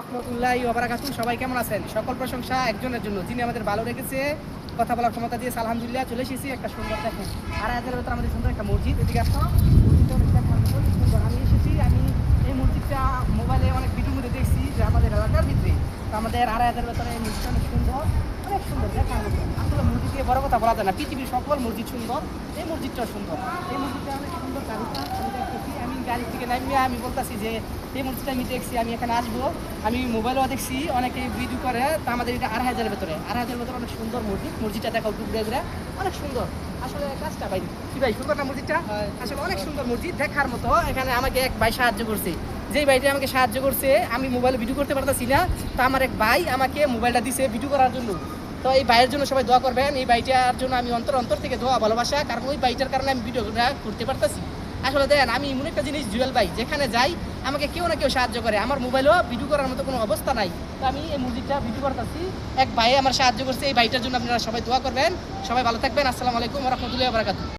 রহমতুল্লাহি ওয়া বারাকাতুহু। সবাই কেমন আছেন? সকল প্রশংসা একজনের জন্য, যিনি আমাদের ভালো রেখেছে, কথা বলার ক্ষমতা দিয়েছে। আলহামদুলিল্লাহ, চলে এসেছি একটা সুন্দর, দেখেন আর হাজারের ভেতরে আমাদের সুন্দর একটা মসজিদ। এদিকে আসো, মসজিদটা অনেক দেখার মতো সুন্দর। আমি এসেছি, আমি এই মসজিদটা মোবাইলে অনেক ভিডিও মধ্যে দেখছি যে আমাদের এলাকার ভিতরে, তো আমাদের আর হাজারের ভেতরে এই মসজিদটা অনেক সুন্দর দেখার মতো। আসলে মসজিদ দিয়ে বড় কথা বলা যায় না, পৃথিবীর সকল মসজিদ সুন্দর, এই মসজিদটাও সুন্দর। এই মসজিদটা অনেক সুন্দর কারুকাজ আমি দেখতেছি। আমি গাড়ি থেকে নামিয়ে আমি বলতেছি যে এই মসজিদটা আমি দেখছি, আমি এখানে আসবো। আমি মোবাইলেও দেখছি অনেকে ভিডিও করে, তা আমাদের এটা 2500-এর ভেতরে, 2500-এর ভেতরে অনেক সুন্দর মসজিদ। মসজিদটা দেখাও ঘুরে ঘুরে, অনেক সুন্দর। আসলে কাজটা ভাই কি ভাই, সুন্দর না মসজিদটা? আসলে অনেক সুন্দর মসজিদ, দেখার মতো। এখানে আমাকে এক ভাই সাহায্য করছে, যেই ভাইটা আমাকে সাহায্য করছে, আমি মোবাইলে ভিডিও করতে পারতেছি না, তো আমার এক ভাই আমাকে মোবাইলটা দিছে ভিডিও করার জন্য। তো এই ভাইয়ের জন্য সবাই দোয়া করবেন। এই ভাইটার জন্য আমি অন্তর থেকে দোয়া ভালোবাসা, কারণ ওই ভাইটার কারণে আমি ভিডিওটা করতে পারতেছি। আসলে দেখেন, আমি এমন একটা জিনিস, জুয়েল ভাই, যেখানে যাই আমাকে কেউ না কেউ সাহায্য করে। আমার মোবাইলেও ভিডিও করার মতো কোনো অবস্থা নাই, তো আমি এই মসজিদটা ভিডিও করতেছি, এক ভাই আমার সাহায্য করছে। এই ভাইটার জন্য আপনারা সবাই দোয়া করবেন। সবাই ভালো থাকবেন। আসসালামু আলাইকুম ওয়া রাহমাতুল্লাহি ওয়া বারাকাতুহু।